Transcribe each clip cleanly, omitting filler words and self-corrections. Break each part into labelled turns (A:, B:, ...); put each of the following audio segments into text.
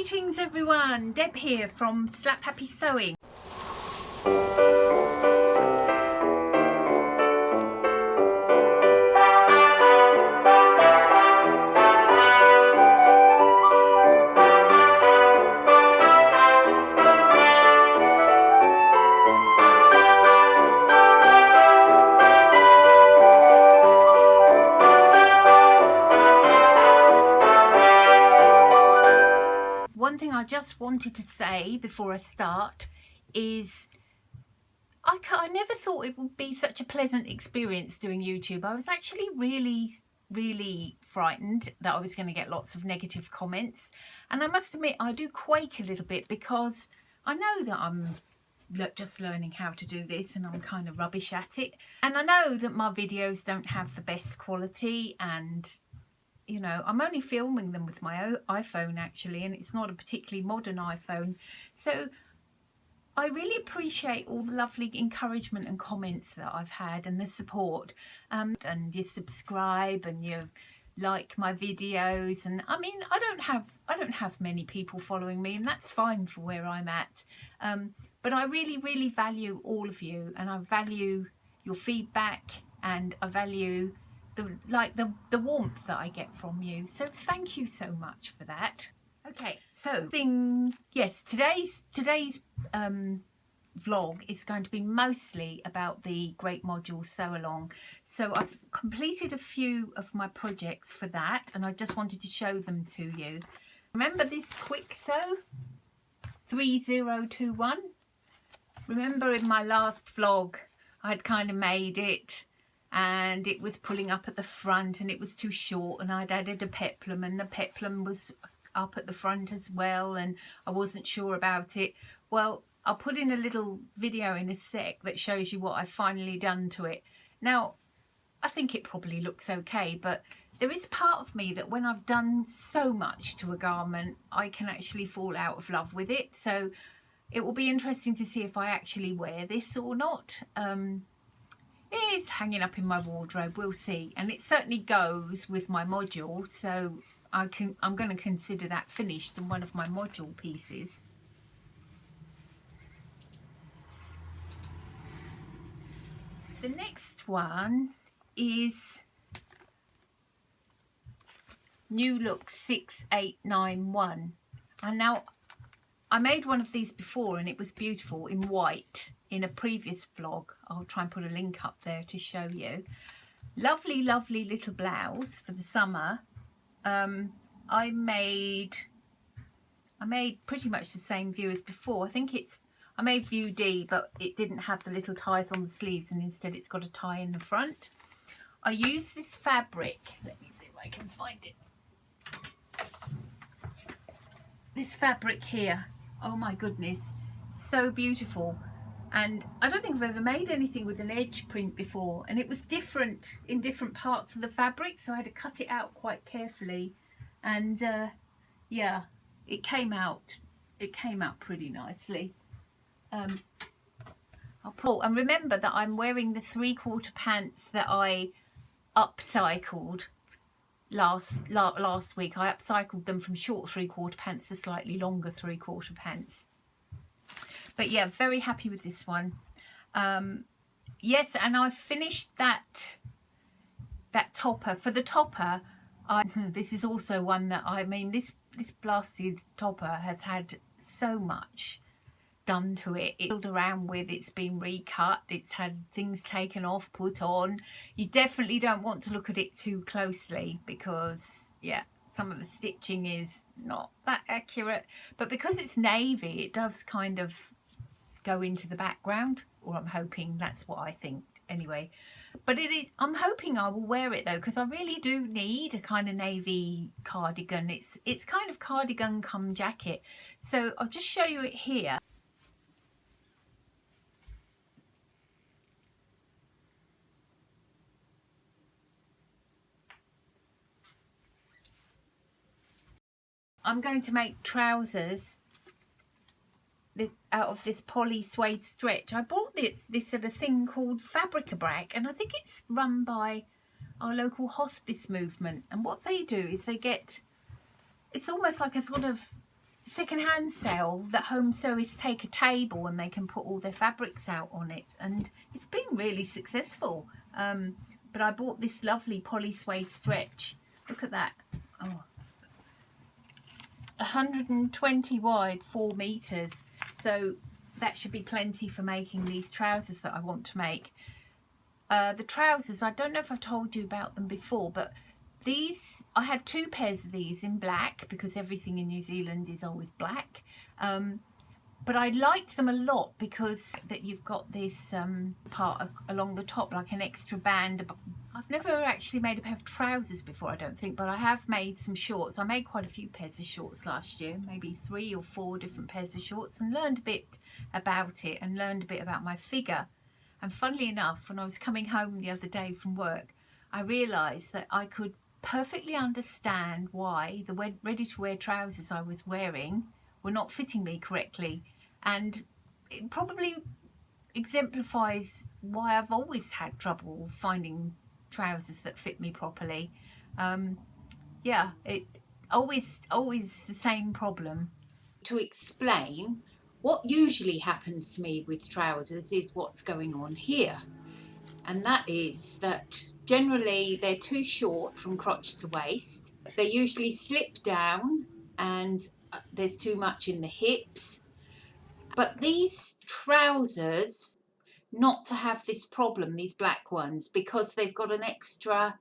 A: Greetings everyone, Deb here from Slap Happy Sewing. One thing I just wanted to say before I start is I never thought it would be such a pleasant experience doing YouTube. I was actually really frightened that I was going to get lots of negative comments, and I must admit I do quake a little bit because I know that I'm just learning how to do this and I'm kind of rubbish at it, and I know that my videos don't have the best quality, and you know, I'm only filming them with my iPhone actually, and it's not a particularly modern iPhone. So I really appreciate all the lovely encouragement and comments that I've had, and the support, and you subscribe and you like my videos. And I mean, I don't have many people following me, and that's fine for where I'm at. But I really value all of you, and I value your feedback, and I value the warmth that I get from you, so thank you so much for that. Okay, so today's vlog is going to be mostly about the Great Module Sew Along. So I've completed a few of my projects for that, and I just wanted to show them to you. Remember this Kwik Sew 3021? Remember in my last vlog I'd kind of made it, and it was pulling up at the front and it was too short, and I'd added a peplum, and the peplum was up at the front as well, and I wasn't sure about it. Well, I'll put in a little video in a sec that shows you what I've finally done to it. Now, I think it probably looks okay, but there is part of me that when I've done so much to a garment, I can actually fall out of love with it. So it will be interesting to see if I actually wear this or not. It's hanging up in my wardrobe, we'll see, and it certainly goes with my module, so I'm going to consider that finished and one of my module pieces. The next one is New Look 6891, and now I made one of these before and it was beautiful in white in a previous vlog. I'll try and put a link up there to show you. Lovely little blouse for the summer. I made pretty much the same view as before. I made view D, but it didn't have the little ties on the sleeves, and instead it's got a tie in the front. I used this fabric. Let me see if I can find it. This fabric here. Oh my goodness, so beautiful. And I don't think I've ever made anything with an edge print before, and it was different in different parts of the fabric, so I had to cut it out quite carefully, and yeah, it came out pretty nicely. I'll pull, and remember that I'm wearing the 3/4 pants that I upcycled last week. I upcycled them from short 3/4 pants to slightly longer 3/4 pants. But yeah, very happy with this one. Yes, and I finished that topper. For the topper, this is also one that this blasted topper has had so much done to it. It's filled around with, it's been recut, it's had things taken off, put on. You definitely don't want to look at it too closely because yeah, some of the stitching is not that accurate, but because it's navy, it does kind of go into the background, or I'm hoping, that's what I think anyway. But I'm hoping I will wear it though, because I really do need a kind of navy cardigan. It's kind of cardigan come jacket, so I'll just show you it here. I'm going to make trousers out of this poly suede stretch. I bought this at a thing called Fabric-a-Brac, and I think it's run by our local hospice movement. And what they do is they get, it's almost like a sort of second-hand sale that home sewists take a table and they can put all their fabrics out on it, and it's been really successful. But I bought this lovely poly suede stretch. Look at that. Oh, 120 wide, 4 meters. So that should be plenty for making these trousers that I want to make. The trousers, I don't know if I've told you about them before, but these, I had 2 pairs of these in black because everything in New Zealand is always black. But I liked them a lot because that you've got this part along the top, like an extra band. I've never actually made a pair of trousers before, I don't think, but I have made some shorts. I made quite a few pairs of shorts last year, maybe 3 or 4 different pairs of shorts, and learned a bit about it and learned a bit about my figure. And funnily enough, when I was coming home the other day from work, I realised that I could perfectly understand why the ready-to-wear trousers I was wearing were not fitting me correctly, and it probably exemplifies why I've always had trouble finding trousers that fit me properly. Yeah, it always the same problem. To explain, what usually happens to me with trousers is what's going on here. And that is that generally they're too short from crotch to waist. They usually slip down and there's too much in the hips. But these trousers, not to have this problem, these black ones, because they've got an extra,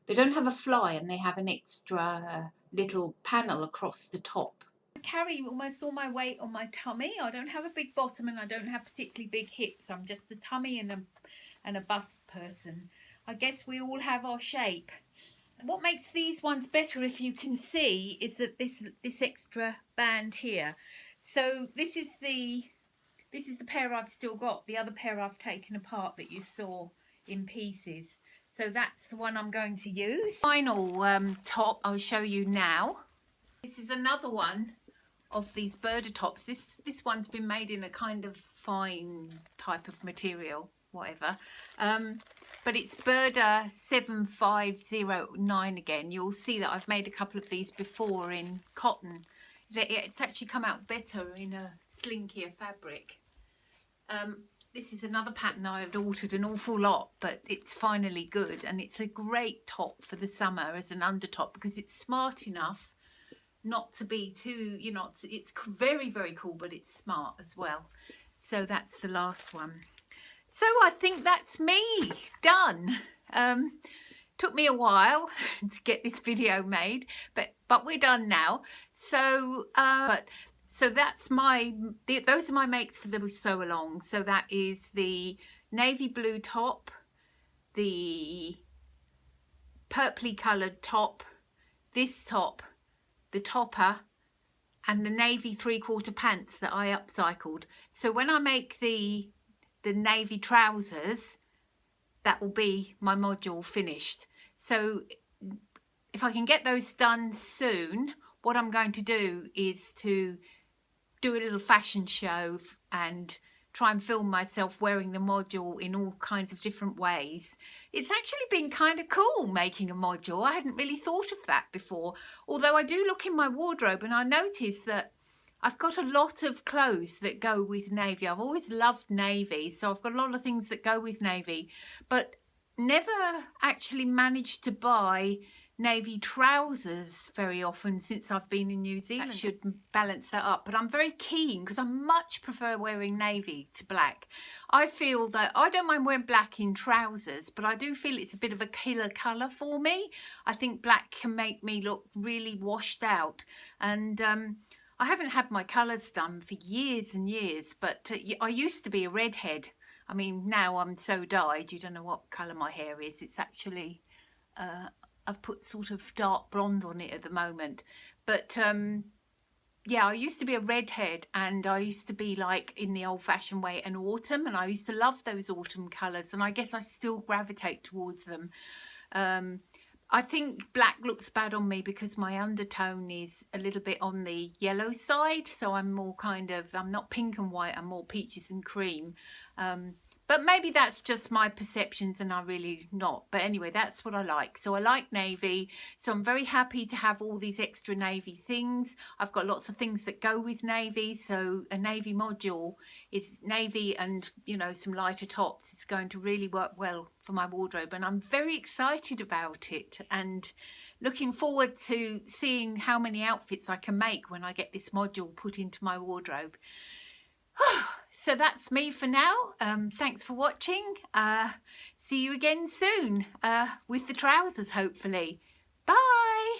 A: they don't have a fly and they have an extra little panel across the top. I carry almost all my weight on my tummy. I don't have a big bottom and I don't have particularly big hips. I'm just a tummy and a bust person. I guess we all have our shape. What makes these ones better, if you can see, is that this extra band here. So this is the pair I've still got. The other pair I've taken apart that you saw in pieces. So that's the one I'm going to use. Final top I'll show you now. This is another one of these Burda tops. This one's been made in a kind of fine type of material, whatever. But it's Burda 7509 again. You'll see that I've made a couple of these before in cotton. It's actually come out better in a slinkier fabric. This is another pattern I had altered an awful lot, but it's finally good, and it's a great top for the summer as an undertop because it's smart enough not to be too, you know, it's very, very cool, but it's smart as well. So that's the last one. So I think that's me done. Took me a while to get this video made, but we're done now. So so that's those are my makes for the sew along. So that is the navy blue top, the purpley coloured top, this top, the topper, and the navy 3/4 pants that I upcycled. So when I make the navy trousers, that will be my module finished. So if I can get those done soon, what I'm going to do is to do a little fashion show and try and film myself wearing the module in all kinds of different ways. It's actually been kind of cool making a module. I hadn't really thought of that before, although I do look in my wardrobe and I notice that I've got a lot of clothes that go with navy. I've always loved navy, so I've got a lot of things that go with navy, but never actually managed to buy navy trousers very often since I've been in New Zealand. That should balance that up, but I'm very keen because I much prefer wearing navy to black. I feel that I don't mind wearing black in trousers, but I do feel it's a bit of a killer colour for me. I think black can make me look really washed out, and I haven't had my colours done for years and years, but I used to be a redhead. I mean, now I'm so dyed, you don't know what colour my hair is. It's actually, I've put sort of dark blonde on it at the moment. But yeah, I used to be a redhead, and I used to be like in the old-fashioned way an autumn, and I used to love those autumn colours, and I guess I still gravitate towards them. I think black looks bad on me because my undertone is a little bit on the yellow side, so I'm more kind of, I'm not pink and white, I'm more peaches and cream. But maybe that's just my perceptions and I'm really not. But anyway, that's what I like. So I like navy. So I'm very happy to have all these extra navy things. I've got lots of things that go with navy. So a navy module is navy and, you know, some lighter tops. It's going to really work well for my wardrobe. And I'm very excited about it and looking forward to seeing how many outfits I can make when I get this module put into my wardrobe. So that's me for now. Thanks for watching. See you again soon with the trousers, hopefully. Bye.